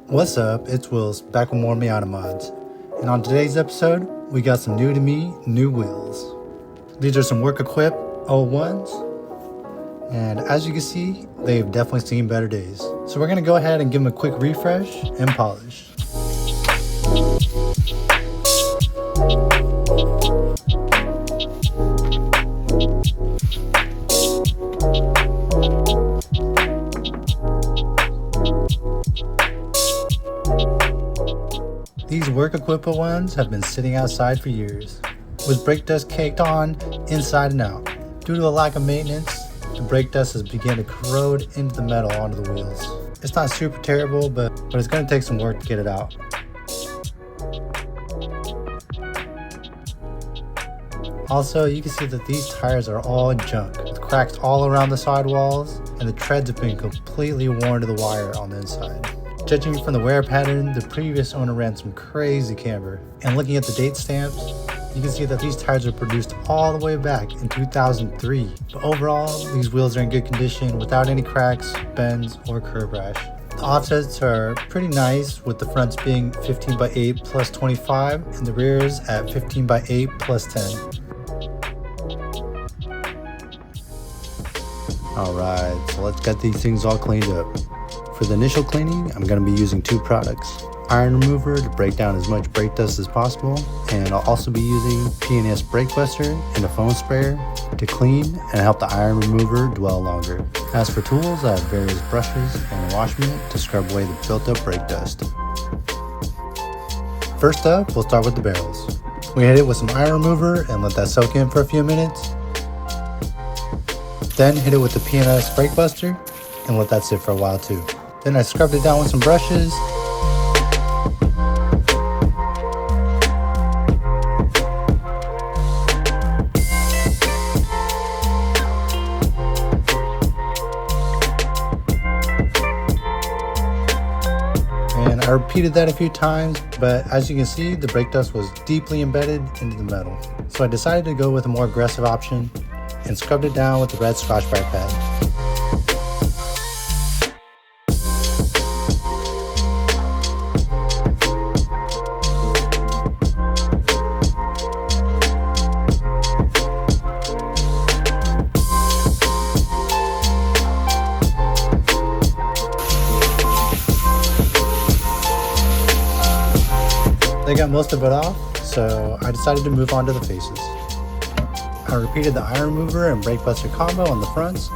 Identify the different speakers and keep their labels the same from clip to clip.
Speaker 1: What's up, it's Wills, back with more Miata mods. And on today's episode, we got some new to me, new wheels. These are some work equipped 01s. And as you can see, they've definitely seen better days. So we're gonna go ahead and give them a quick refresh and polish. These work equipped ones have been sitting outside for years, with brake dust caked on inside and out. Due to a lack of maintenance, the brake dust has begun to corrode into the metal onto the wheels. It's not super terrible, but it's going to take some work to get it out. Also, you can see that these tires are all junk, with cracks all around the sidewalls, and the treads have been completely worn to the wire on the inside. Judging from the wear pattern, the previous owner ran some crazy camber. And looking at the date stamps, you can see that these tires were produced all the way back in 2003. But overall, these wheels are in good condition without any cracks, bends, or curb rash. The offsets are pretty nice, with the fronts being 15x8 plus 25 and the rears at 15x8 plus 10. Alright, so let's get these things all cleaned up. For the initial cleaning, I'm going to be using two products. Iron remover to break down as much brake dust as possible, and I'll also be using P&S brake buster and a foam sprayer to clean and help the iron remover dwell longer. As for tools, I have various brushes and a wash mitt to scrub away the built up brake dust. First up, we'll start with the barrels. We hit it with some iron remover and let that soak in for a few minutes. Then hit it with the P&S brake buster and let that sit for a while too. Then I scrubbed it down with some brushes. And I repeated that a few times, but as you can see, the brake dust was deeply embedded into the metal. So I decided to go with a more aggressive option and scrubbed it down with the red Scotch-Brite pad. They got most of it off, so I decided to move on to the faces. I repeated the iron remover and brake buster combo on the fronts.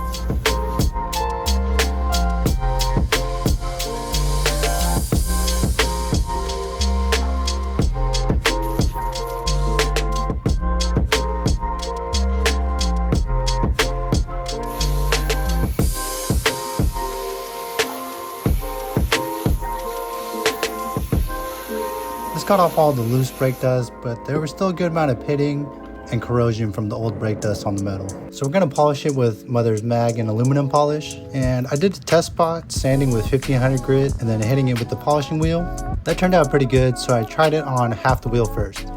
Speaker 1: This got off all the loose brake dust, but there was still a good amount of pitting and corrosion from the old brake dust on the metal. So we're going to polish it with Mother's Mag and aluminum polish. And I did the test spot, sanding with 1500 grit and then hitting it with the polishing wheel. That turned out pretty good, so I tried it on half the wheel first.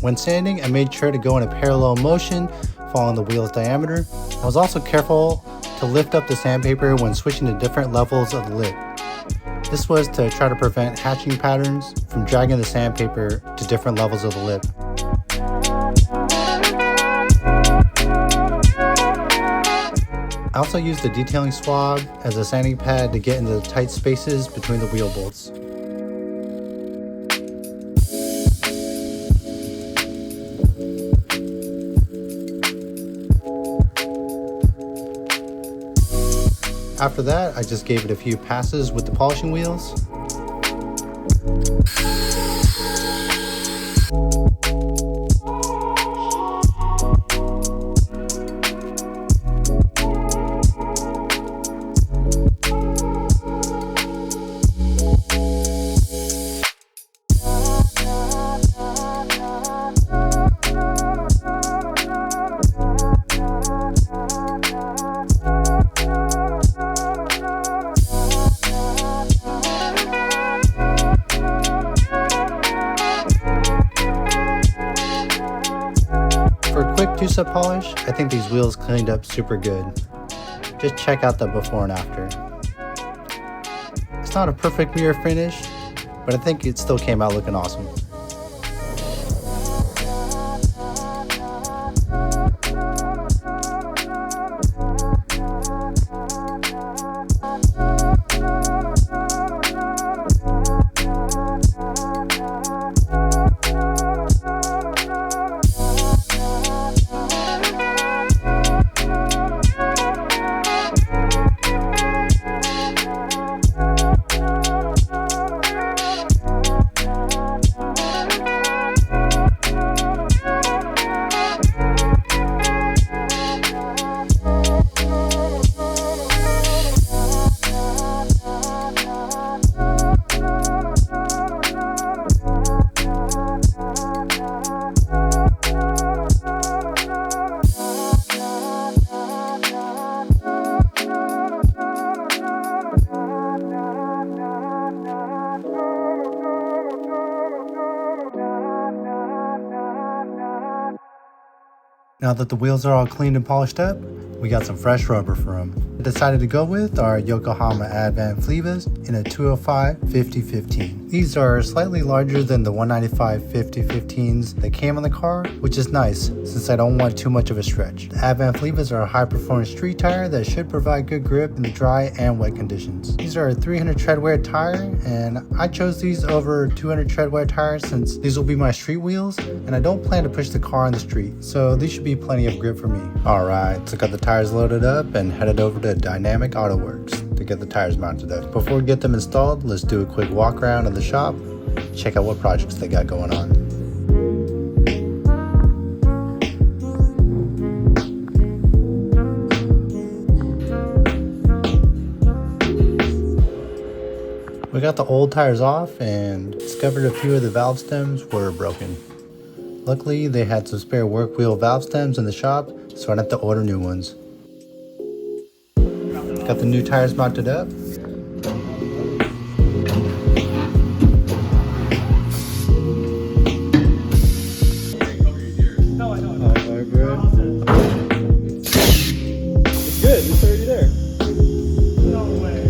Speaker 1: When sanding, I made sure to go in a parallel motion, following the wheel's diameter. I was also careful to lift up the sandpaper when switching to different levels of the lip. This was to try to prevent hatching patterns from dragging the sandpaper to different levels of the lip. I also used a detailing swab as a sanding pad to get into the tight spaces between the wheel bolts. After that, I just gave it a few passes with the polishing wheels. Quick two-step polish, I think these wheels cleaned up super good. Just check out the before and after. It's not a perfect mirror finish, but I think it still came out looking awesome. Now that the wheels are all cleaned and polished up, we got some fresh rubber for them. I decided to go with our Yokohama Advan Flevas in a 205 50-15. These are slightly larger than the 195 50-15s that came on the car, which is nice since I don't want too much of a stretch. The Advan Flevas are a high performance street tire that should provide good grip in the dry and wet conditions. These are a 300 tread wear tire, and I chose these over 200 tread wear tires since these will be my street wheels and I don't plan to push the car on the street, so these should be plenty of grip for me. Alright, so got the tires loaded up and headed over to Dynamic Auto Works to get the tires mounted up. Before we get them installed, let's do a quick walk around of the shop, check out what projects they got going on. We got the old tires off and discovered a few of the valve stems were broken. Luckily, they had some spare work wheel valve stems in the shop, so I didn't have to order new ones. Got the new tires mounted up. Alright, bro.
Speaker 2: It's good, it's already there. No way.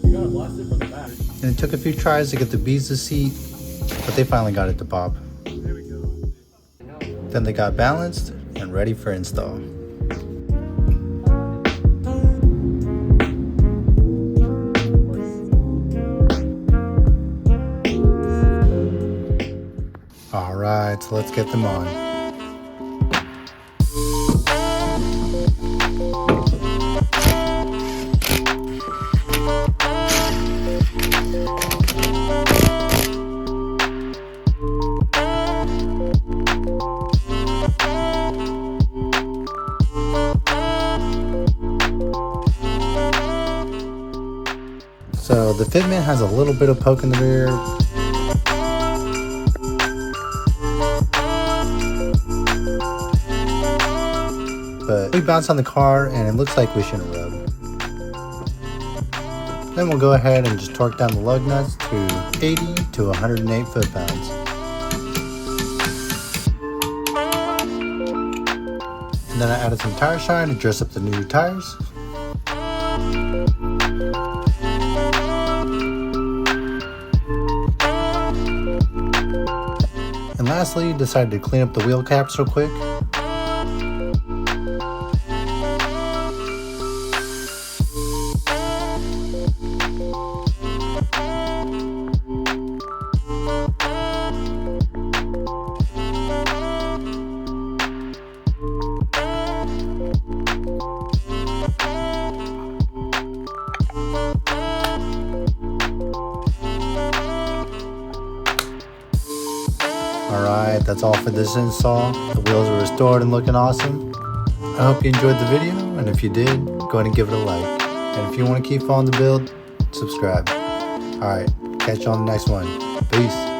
Speaker 2: You gotta blast it from the back.
Speaker 1: And it took a few tries to get the beads to seat, but they finally got it to pop.
Speaker 2: There we go.
Speaker 1: Then they got balanced and ready for install. Alright, so let's get them on. So the fitment has a little bit of poke in the rear. But we bounced on the car and it looks like we shouldn't rub. Then we'll go ahead and just torque down the lug nuts to 80 to 108 foot-pounds. And then I added some tire shine to dress up the new tires. And lastly, decided to clean up the wheel caps real quick. Alright, that's all for this install. The wheels are restored and looking awesome. I hope you enjoyed the video, and if you did, go ahead and give it a like. And if you want to keep following the build, subscribe. Alright, catch you on the next one. Peace.